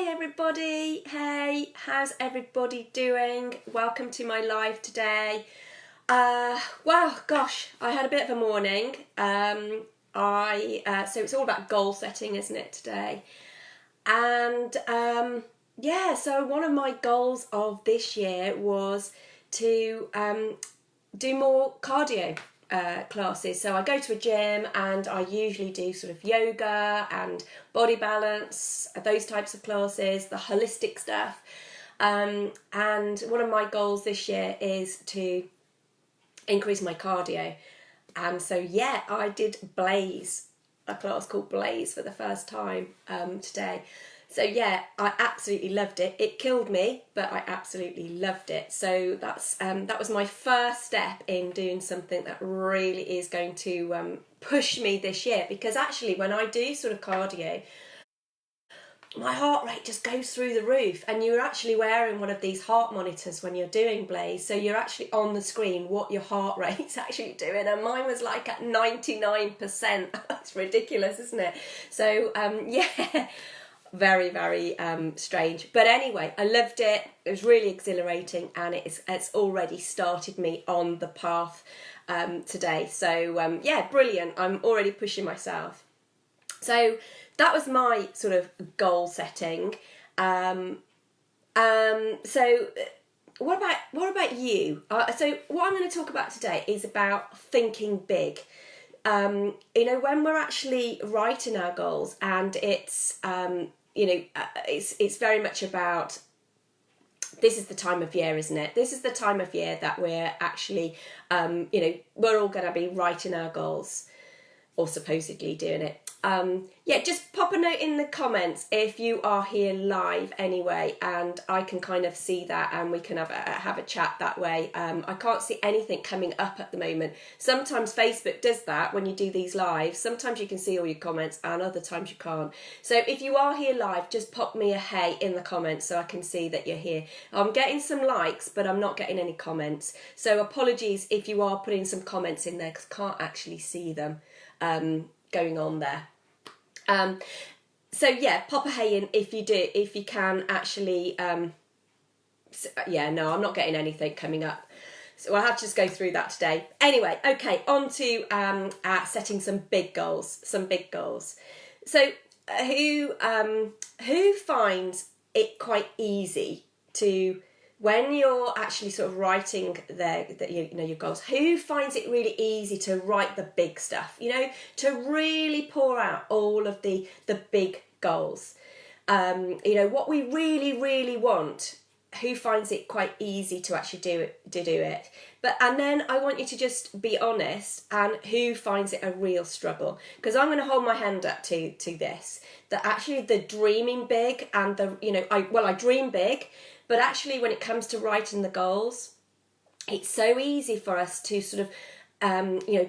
Hi everybody, hey, how's everybody doing? Welcome to my live today. Well, gosh, I had a bit of a morning. So it's all about goal setting, isn't it, today? And so one of my goals of this year was to do more cardio classes. So I go to a gym and I usually do sort of yoga and body balance, those types of classes, the holistic stuff. And one of my goals this year is to increase my cardio. And so, yeah, I did Blaze, a class called Blaze for the first time today. So yeah, I absolutely loved it. It killed me, but I absolutely loved it. So that was my first step in doing something that really is going to push me this year. Because actually, when I do sort of cardio, my heart rate just goes through the roof. And you're actually wearing one of these heart monitors when you're doing Blaze, so you're actually on the screen what your heart rate's actually doing. And mine was like at 99%. That's ridiculous, isn't it? So yeah. Very, very strange. But anyway, I loved it. It was really exhilarating, and it's already started me on the path today. So yeah, brilliant. I'm already pushing myself. So that was my sort of goal setting. So what about you? So what I'm going to talk about today is about thinking big. When we're actually writing our goals, and it's it's very much about, this is the time of year, isn't it? This is the time of year that we're actually, we're all going to be writing our goals, or supposedly doing it. Just pop a note in the comments if you are here live anyway, and I can kind of see that, and we can have a chat that way. I can't see anything coming up at the moment. Sometimes Facebook does that when you do these lives. Sometimes you can see all your comments, and other times you can't. So if you are here live, just pop me a hey in the comments so I can see that you're here. I'm getting some likes, but I'm not getting any comments. So apologies if you are putting some comments in there, because I can't actually see them going on there. So yeah, pop a hey in if you can actually. I'm not getting anything coming up, so I'll have to just go through that today. Anyway, okay, on to setting some big goals. So who finds it quite easy to, when you're actually sort of writing your goals, who finds it really easy to write the big stuff, to really pour out all of the big goals, what we really, really want? Who finds it quite easy to actually do it? And then I want you to just be honest, and who finds it a real struggle? Because I'm going to hold my hand up to this, that actually the dreaming big and I dream big. But actually, when it comes to writing the goals, it's so easy for us to sort of,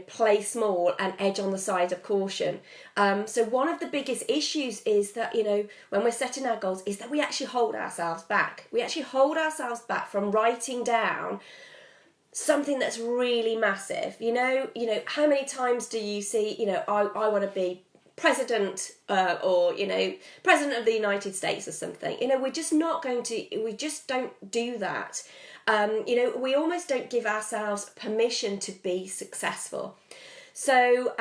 play small and edge on the side of caution. So one of the biggest issues is that, when we're setting our goals, is that we actually hold ourselves back. We actually hold ourselves back from writing down something that's really massive. How many times do you see, I want to be president or president of the United States or something? We're just not going to, we just don't do that. We almost don't give ourselves permission to be successful. So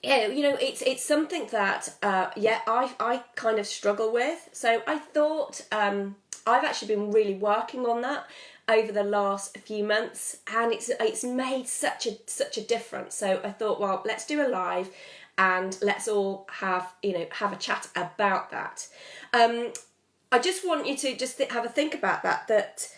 it's something that I kind of struggle with. So I thought I've actually been really working on that over the last few months, and it's made such a difference. So I thought, well, let's do a live and let's all have a chat about that. I just want you to just have a think about that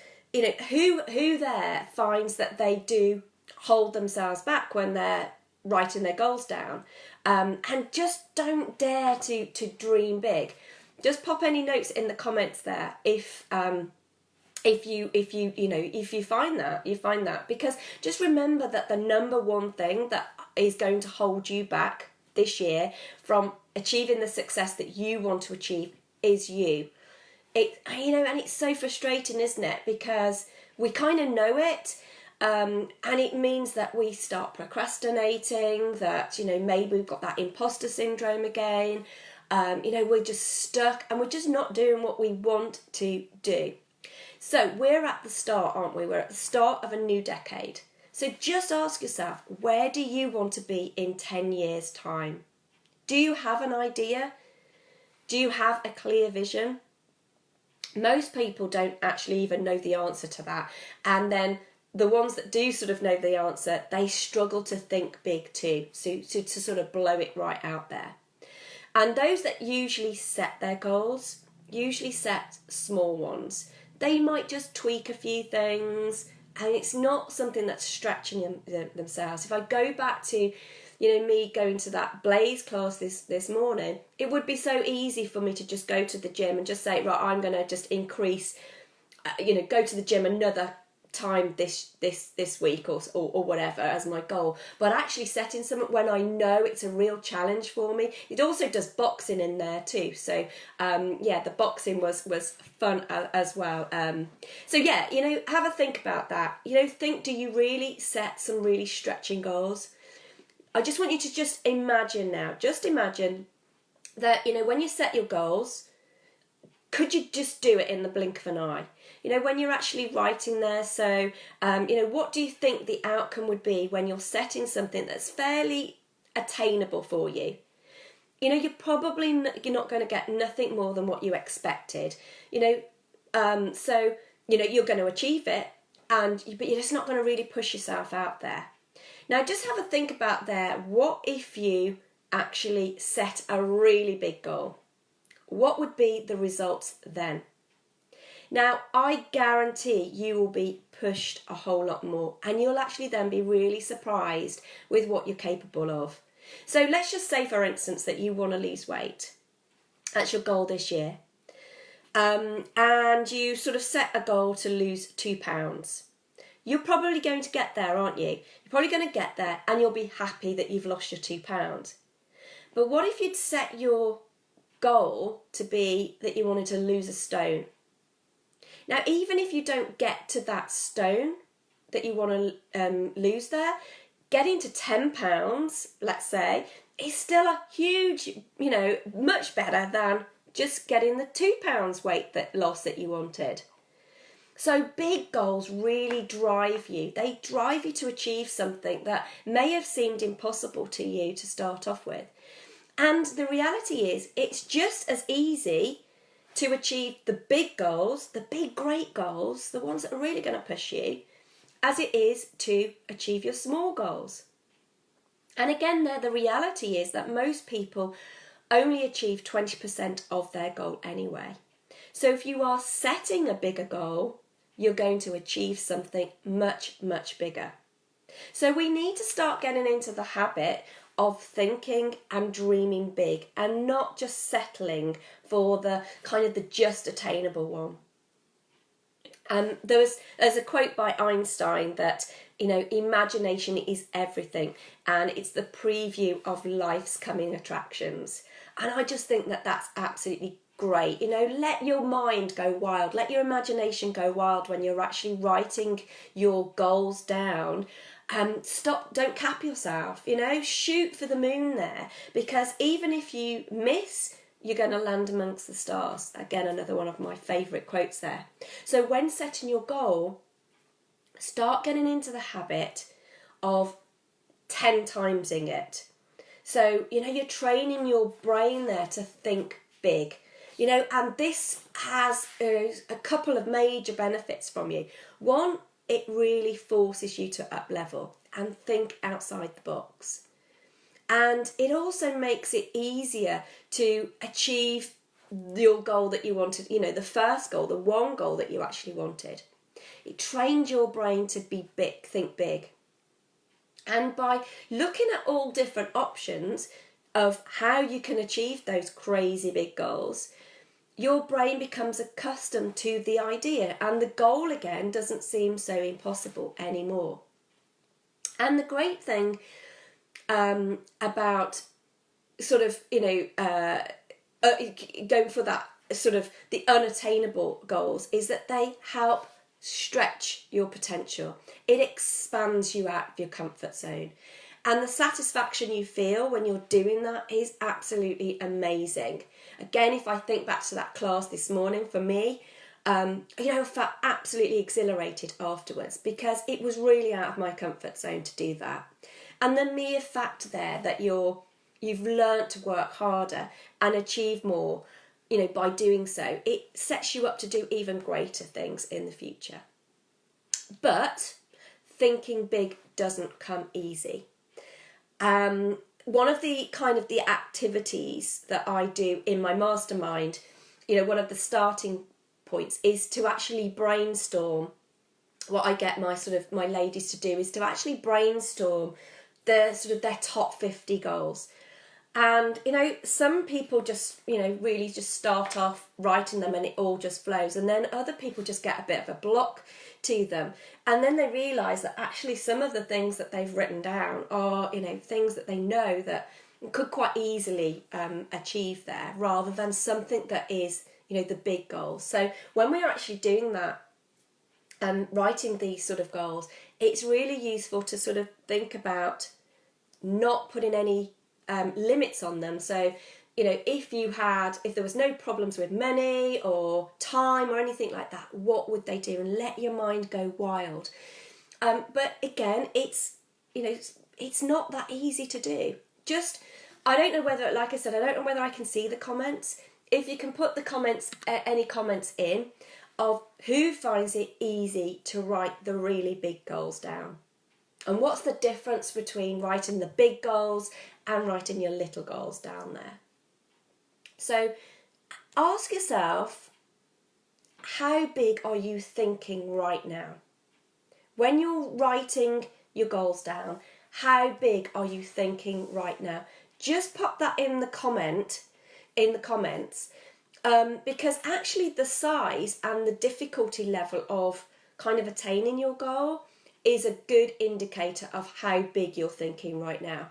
who there finds that they do hold themselves back when they're writing their goals down, and just don't dare to dream big. Just pop any notes in the comments there if you find that, because just remember that the number one thing that is going to hold you back this year from achieving the success that you want to achieve is you. And it's so frustrating, isn't it? Because we kind of know it, and it means that we start procrastinating, that maybe we've got that imposter syndrome again, we're just stuck and we're just not doing what we want to do. So we're at the start, aren't we? We're at the start of a new decade. So just ask yourself, where do you want to be in 10 years' time? Do you have an idea? Do you have a clear vision? Most people don't actually even know the answer to that. And then the ones that do sort of know the answer, they struggle to think big too, so to sort of blow it right out there. And those that usually set their goals, usually set small ones. They might just tweak a few things, and it's not something that's stretching themselves. If I go back to, me going to that Blaze class this morning, it would be so easy for me to just go to the gym and just say, right, I'm going to just increase, go to the gym another time this week or whatever as my goal. But actually setting something when I know it's a real challenge for me. It also does boxing in there too, so the boxing was fun as well. So have a think about that. Do you really set some really stretching goals? I just want you to just imagine that when you set your goals, could you just do it in the blink of an eye? When you're actually writing there, so, what do you think the outcome would be when you're setting something that's fairly attainable for you? You're probably you're not going to get nothing more than what you expected, so, you're going to achieve it, but you're just not going to really push yourself out there. Now, just have a think about there. What if you actually set a really big goal? What would be the results then? Now, I guarantee you will be pushed a whole lot more, and you'll actually then be really surprised with what you're capable of. So let's just say, for instance, that you want to lose weight. That's your goal this year. And you sort of set a goal to lose 2 pounds. You're probably going to get there, aren't you? You're probably going to get there and you'll be happy that you've lost your 2 pounds. But what if you'd set your goal to be that you wanted to lose a stone? Now, even if you don't get to that stone that you want to lose there, getting to 10 pounds, let's say, is still a huge, much better than just getting the 2 pounds weight loss that you wanted. So big goals really drive you. They drive you to achieve something that may have seemed impossible to you to start off with. And the reality is, it's just as easy to achieve the big goals, the big great goals, the ones that are really going to push you, as it is to achieve your small goals. And again, the reality is that most people only achieve 20% of their goal anyway. So if you are setting a bigger goal, you're going to achieve something much, much bigger. So we need to start getting into the habit of thinking and dreaming big and not just settling for the kind of the just attainable one. There's a quote by Einstein that, imagination is everything and it's the preview of life's coming attractions. And I just think that that's absolutely great. Let your mind go wild, let your imagination go wild when you're actually writing your goals down. Don't cap yourself, shoot for the moon there, because even if you miss, you're going to land amongst the stars. Again, another one of my favourite quotes there. So when setting your goal, start getting into the habit of 10 timesing it. So, you're training your brain there to think big, and this has a couple of major benefits from you. One, it really forces you to up level and think outside the box. And it also makes it easier to achieve your goal that you wanted, the first goal, the one goal that you actually wanted. It trains your brain to be big, think big. And by looking at all different options of how you can achieve those crazy big goals, your brain becomes accustomed to the idea, and the goal again doesn't seem so impossible anymore. And the great thing about sort of, going for that sort of the unattainable goals is that they help stretch your potential. It expands you out of your comfort zone. And the satisfaction you feel when you're doing that is absolutely amazing. Again, if I think back to that class this morning, for me, I felt absolutely exhilarated afterwards because it was really out of my comfort zone to do that. And the mere fact there that you've learnt to work harder and achieve more, by doing so, it sets you up to do even greater things in the future. But thinking big doesn't come easy. One of the the activities that I do in my mastermind, one of the starting points is to actually brainstorm. What I get my ladies to do is to actually brainstorm their top 50 goals. And, some people just, really just start off writing them and it all just flows. And then other people just get a bit of a block to them. And then they realise that actually some of the things that they've written down are, things that they know that could quite easily achieve there, rather than something that is, the big goals. So when we're actually doing that, writing these sort of goals, it's really useful to think about not putting any limits on them. So, if there was no problems with money or time or anything like that, what would they do? And let your mind go wild. But again, it's not that easy to do. I don't know whether, like I said, I don't know whether I can see the comments. If you can put the comments, any comments in of who finds it easy to write the really big goals down. And what's the difference between writing the big goals and writing your little goals down there? So ask yourself, how big are you thinking right now? When you're writing your goals down, how big are you thinking right now? Just pop that in the comments, because actually the size and the difficulty level of attaining your goal is a good indicator of how big you're thinking right now.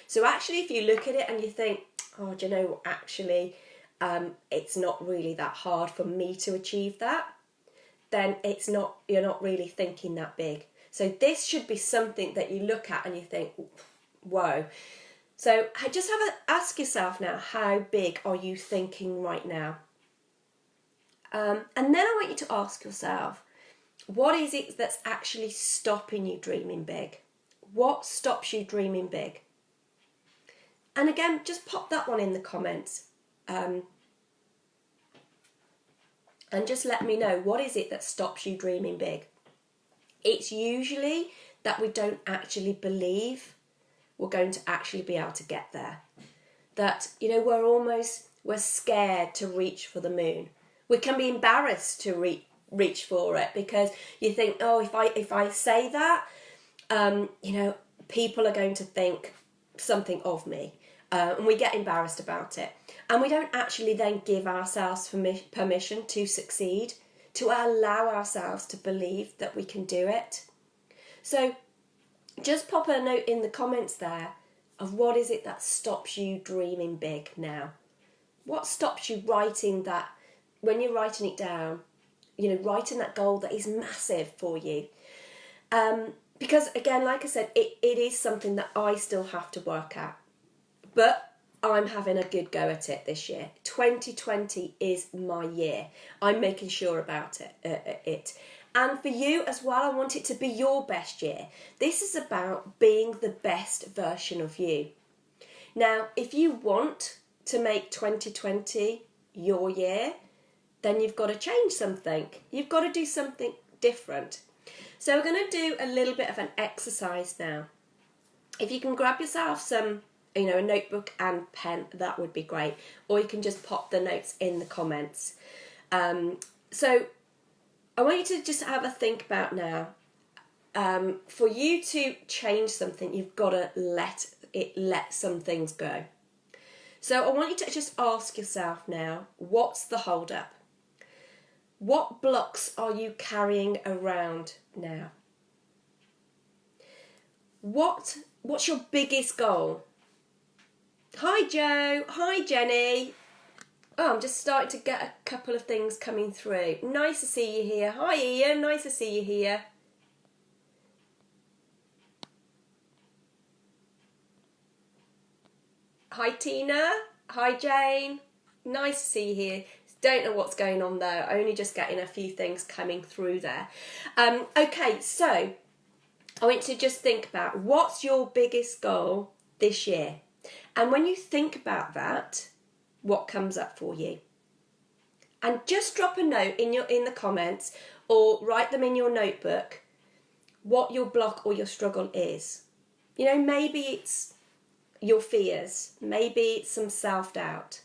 So actually, if you look at it and you think, oh, do you know what, actually, it's not really that hard for me to achieve that, then you're not really thinking that big. So this should be something that you look at and you think, whoa. So just ask yourself now, how big are you thinking right now? And then I want you to ask yourself, what is it that's actually stopping you dreaming big? What stops you dreaming big? And again, just pop that one in the comments. And just let me know, what is it that stops you dreaming big? It's usually that we don't actually believe we're going to actually be able to get there. That, we're scared to reach for the moon. We can be embarrassed to reach for it because you think, oh, if I say that, people are going to think something of me. And we get embarrassed about it. And we don't actually then give ourselves permission to succeed, to allow ourselves to believe that we can do it. So just pop a note in the comments there of what is it that stops you dreaming big now. What stops you writing that, when you're writing it down, writing that goal that is massive for you. Because again, like I said, it is something that I still have to work at. But I'm having a good go at it this year. 2020 is my year. I'm making sure about it. And for you as well, I want it to be your best year. This is about being the best version of you. Now, if you want to make 2020 your year, then you've got to change something. You've got to do something different. So we're going to do a little bit of an exercise now. If you can grab yourself some, a notebook and pen, that would be great. Or you can just pop the notes in the comments. So I want you to just have a think about now. For you to change something, you've got to let some things go. So I want you to just ask yourself now, what's the hold up? What blocks are you carrying around now? What's your biggest goal? Hi Joe, hi Jenny. Oh, I'm just starting to get a couple of things coming through. Nice to see you here. Hi Ian, nice to see you here. Hi Tina. Hi Jane. Nice to see you here. Don't know what's going on there. Only just getting a few things coming through there. Okay, so I want you to just think about what's your biggest goal this year. And when you think about that, what comes up for you? And just drop a note in the comments or write them in your notebook what your block or your struggle is. You know, maybe it's your fears, maybe it's some self-doubt,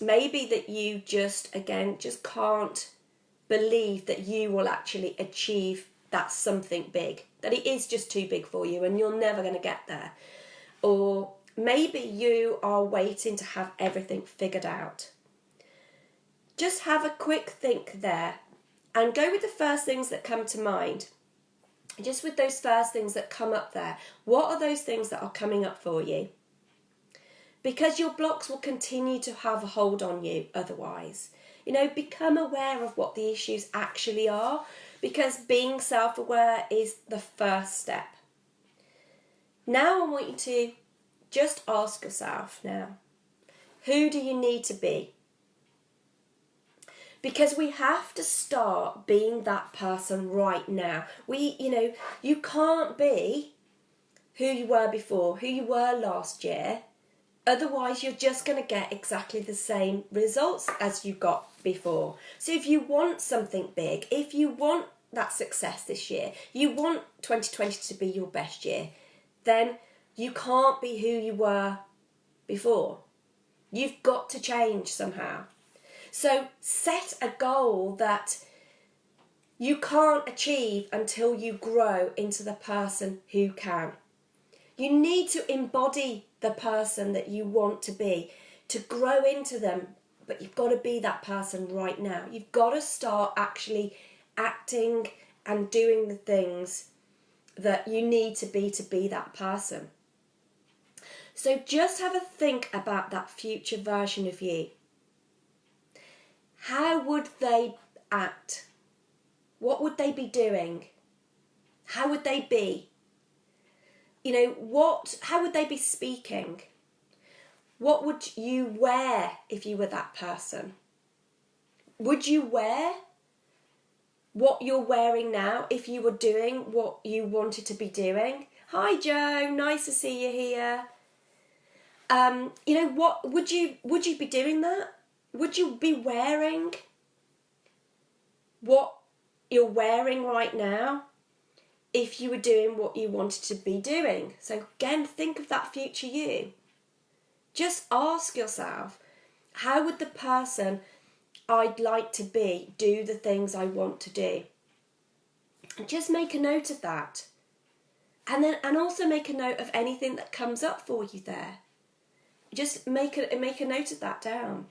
maybe that you just can't believe that you will actually achieve that something big, that it is just too big for you and you're never going to get there. Or maybe you are waiting to have everything figured out. Just have a quick think there and go with the first things that come to mind. Just with those first things that come up there, what are those things that are coming up for you? Because your blocks will continue to have a hold on you otherwise. You know, become aware of what the issues actually are, because being self-aware is the first step. Now I want you to just ask yourself now, who do you need to be? Because we have to start being that person right now. You can't be who you were before, who you were last year. Otherwise, you're just going to get exactly the same results as you got before. So if you want something big, if you want that success this year, you want 2020 to be your best year, then you can't be who you were before. You've got to change somehow. So set a goal that you can't achieve until you grow into the person who can. You need to embody the person that you want to be, to grow into them, but you've got to be that person right now. You've got to start actually acting and doing the things that you need to be that person. So just have a think about that future version of you. How would they act? What would they be doing? How would they be? You know, how would they be speaking? What would you wear if you were that person? Would you wear what you're wearing now if you were doing what you wanted to be doing? Hi Joe, nice to see you here. You know, what would you be doing that? Would you be wearing what you're wearing right now if you were doing what you wanted to be doing? So again, think of that future you. Just ask yourself, how would the person I'd like to be do the things I want to do? And just make a note of that. And also make a note of anything that comes up for you there. Just make a note of that down.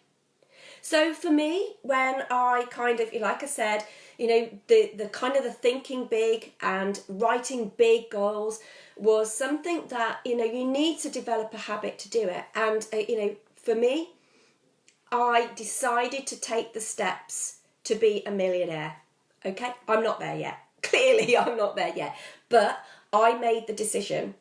So for me, when I kind of, like I said, you know, the kind of the thinking big and writing big goals was something that, you know, you need to develop a habit to do it. And, you know, for me, I decided to take the steps to be a millionaire. Okay, I'm not there yet. Clearly, I'm not there yet. But I made the decision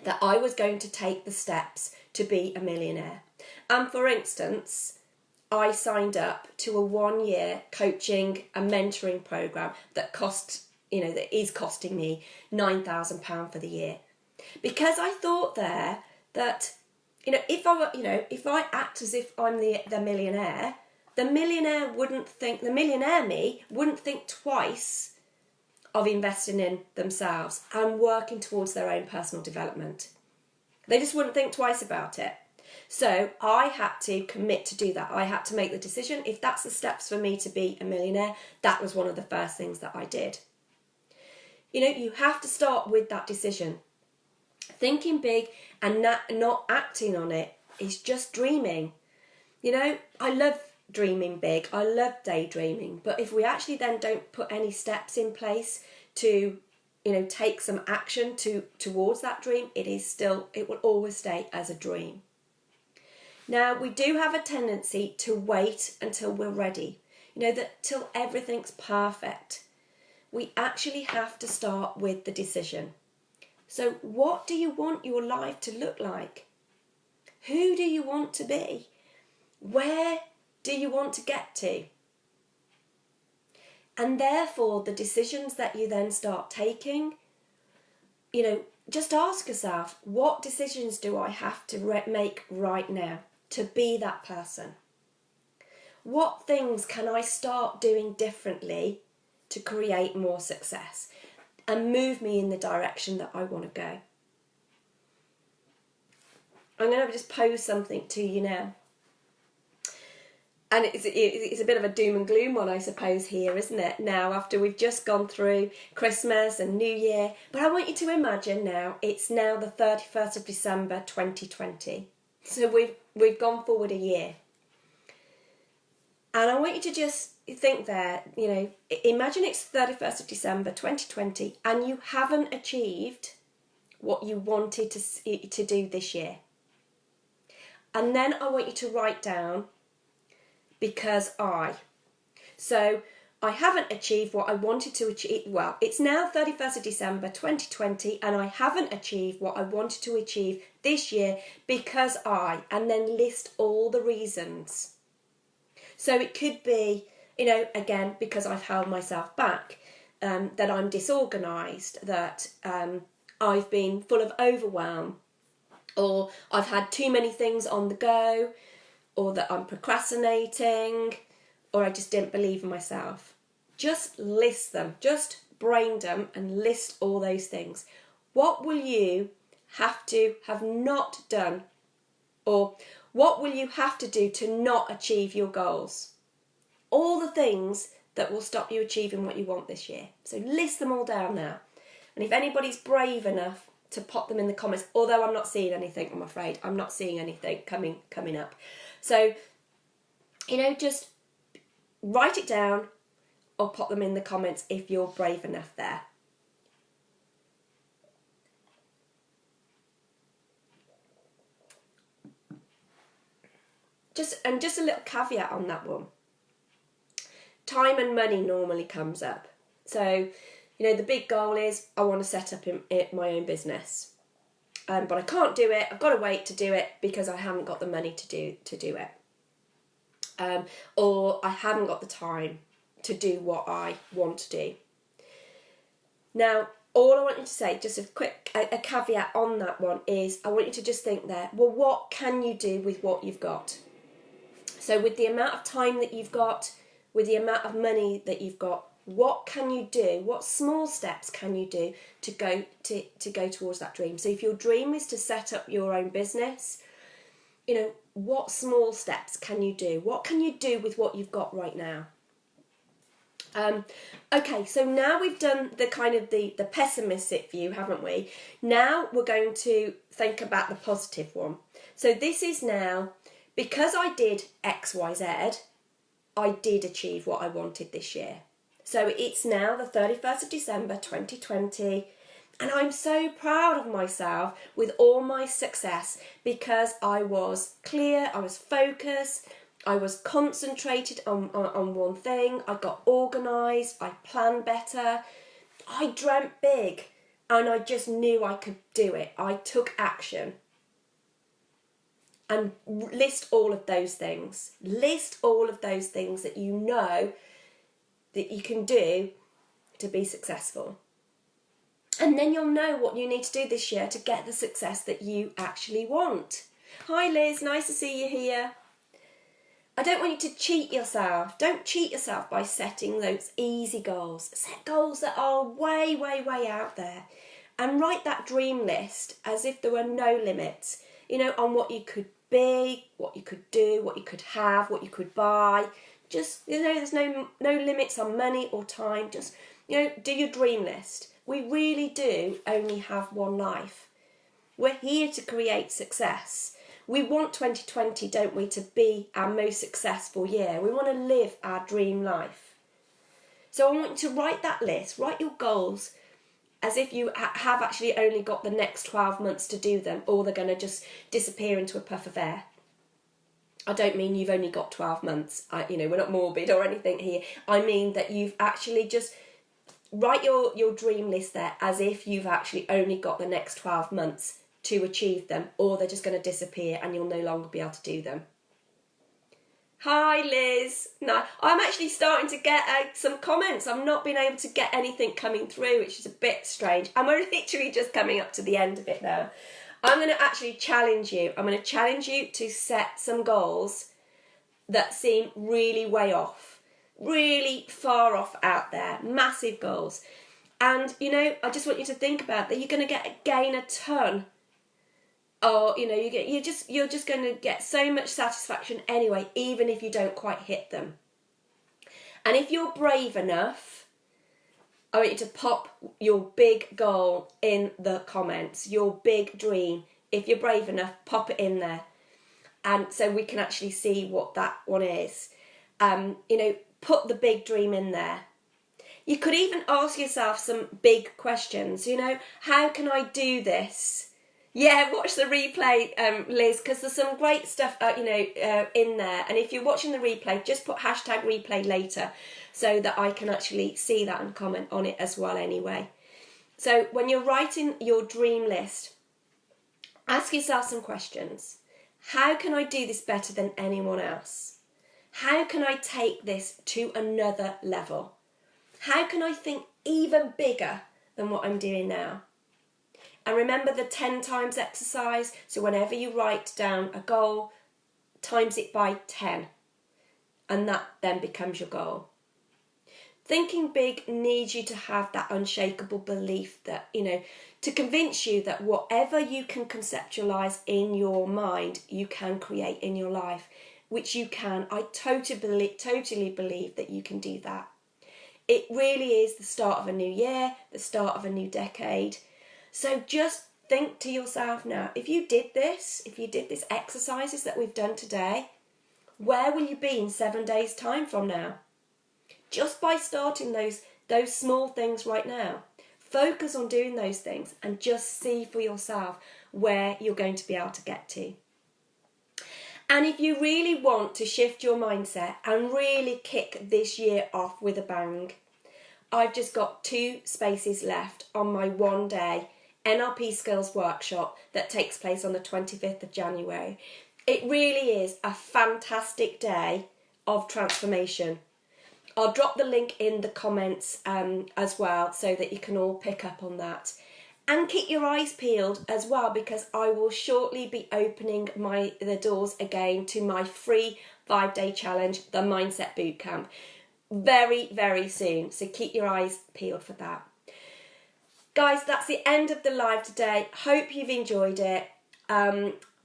that I was going to take the steps to be a millionaire. And for instance, I signed up to a 1-year coaching and mentoring program that that is costing me £9,000 for the year. Because I thought there that, you know, if I act as if I'm the millionaire, the millionaire me wouldn't think twice of investing in themselves and working towards their own personal development. They just wouldn't think twice about it. So I had to commit to do that. I had to make the decision. If that's the steps for me to be a millionaire, that was one of the first things that I did. You know, you have to start with that decision. Thinking big and not acting on it is just dreaming. You know, I love dreaming big. I love daydreaming. But if we actually then don't put any steps in place to, you know, take some action towards that dream, it will always stay as a dream. Now, we do have a tendency to wait until we're ready. You know, that till everything's perfect. We actually have to start with the decision. So what do you want your life to look like? Who do you want to be? Where do you want to get to? And therefore, the decisions that you then start taking, just ask yourself, what decisions do I have to make right now to be that person? What things can I start doing differently to create more success and move me in the direction that I want to go? I'm going to just pose something to you now. And it's a bit of a doom and gloom one, I suppose, here, isn't it? Now, after we've just gone through Christmas and New Year. But I want you to imagine now, it's now the 31st of December 2020. So we've gone forward a year. And I want you to just think there, imagine it's 31st of December 2020 and you haven't achieved what you wanted to do this year. And then I want you to write down, because So I haven't achieved what I wanted to achieve. Well, it's now 31st of December 2020 and I haven't achieved what I wanted to achieve this year because and then list all the reasons. So it could be, again, because I've held myself back, that I'm disorganised, that I've been full of overwhelm, or I've had too many things on the go, or that I'm procrastinating, or I just didn't believe in myself. Just list them, just brain dump and list all those things. What will you have to have not done, or what will you have to do to not achieve your goals? All the things that will stop you achieving what you want this year. So list them all down now. And if anybody's brave enough to pop them in the comments, although I'm not seeing anything, I'm afraid. I'm not seeing anything coming up. So, just write it down or pop them in the comments if you're brave enough there. Just a little caveat on that one. Time and money normally comes up. So, the big goal is I want to set up my own business. But I can't do it. I've got to wait to do it because I haven't got the money to do it. Or I haven't got the time to do what I want to do. Now, all I want you to say, just a caveat on that one is, I want you to just think there, well, what can you do with what you've got? So with the amount of time that you've got, with the amount of money that you've got, what can you do? What small steps can you do to go towards that dream? So if your dream is to set up your own business, what small steps can you do? What can you do with what you've got right now? Okay, so now we've done the kind of the pessimistic view, haven't we? Now we're going to think about the positive one. So this is now, because I did X, Y, Z, I did achieve what I wanted this year. So it's now the 31st of December 2020, and I'm so proud of myself with all my success because I was clear, I was focused, I was concentrated on one thing, I got organised, I planned better, I dreamt big, and I just knew I could do it. I took action. And list all of those things. List all of those things that you know that you can do to be successful. And then you'll know what you need to do this year to get the success that you actually want. Hi Liz, nice to see you here. I don't want you to cheat yourself. Don't cheat yourself by setting those easy goals. Set goals that are way, way, way out there. And write that dream list as if there were no limits, on what you could be, what you could do, what you could have, what you could buy. Just, there's no limits on money or time. Just, do your dream list. We really do only have one life. We're here to create success. We want 2020, don't we, to be our most successful year. We want to live our dream life. So I want you to write that list, write your goals as if you have actually only got the next 12 months to do them, or they're going to just disappear into a puff of air. I don't mean you've only got 12 months. We're not morbid or anything here. I mean that you've actually just write your dream list there as if you've actually only got the next 12 months to achieve them, or they're just going to disappear and you'll no longer be able to do them. Hi Liz. No, I'm actually starting to get some comments. I've not been able to get anything coming through, which is a bit strange. And we're literally just coming up to the end of it now. I'm going to actually challenge you. I'm going to challenge you to set some goals that seem really way off, really far off out there, massive goals. And, you know, I just want you to think about that. You're going to gain a ton. Or, you know, you're just going to get so much satisfaction anyway, even if you don't quite hit them. And if you're brave enough, I want you to pop your big goal in the comments, your big dream. If you're brave enough, pop it in there. And so we can actually see what that one is. You know, put the big dream in there. You could even ask yourself some big questions. You know, how can I do this? Yeah, watch the replay, Liz, because there's some great stuff, in there. And if you're watching the replay, just put hashtag replay later so that I can actually see that and comment on it as well anyway. So when you're writing your dream list, ask yourself some questions. How can I do this better than anyone else? How can I take this to another level? How can I think even bigger than what I'm doing now? And remember the 10 times exercise. So whenever you write down a goal, times it by 10. And that then becomes your goal. Thinking big needs you to have that unshakable belief that, you know, to convince you that whatever you can conceptualise in your mind, you can create in your life, which you can. I totally believe that you can do that. It really is the start of a new year, the start of a new decade. So just think to yourself now, if you did this exercises that we've done today, where will you be in 7 days' time from now? Just by starting those small things right now. Focus on doing those things and just see for yourself where you're going to be able to get to. And if you really want to shift your mindset and really kick this year off with a bang, I've just got 2 spaces left on my 1-day NLP Skills Workshop that takes place on the 25th of January. It really is a fantastic day of transformation. I'll drop the link in the comments as well so that you can all pick up on that. And keep your eyes peeled as well, because I will shortly be opening the doors again to my free 5-day challenge, the Mindset Bootcamp, very, very soon. So keep your eyes peeled for that. Guys, that's the end of the live today. Hope you've enjoyed it.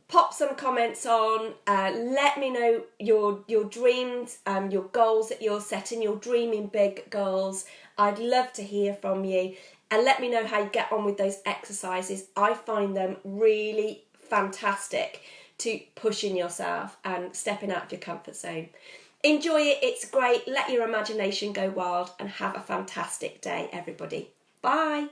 Pop some comments on. Let me know your dreams, your goals that you're setting, your dreaming big goals. I'd love to hear from you. And let me know how you get on with those exercises. I find them really fantastic to pushing yourself and stepping out of your comfort zone. Enjoy it. It's great. Let your imagination go wild and have a fantastic day, everybody. Bye.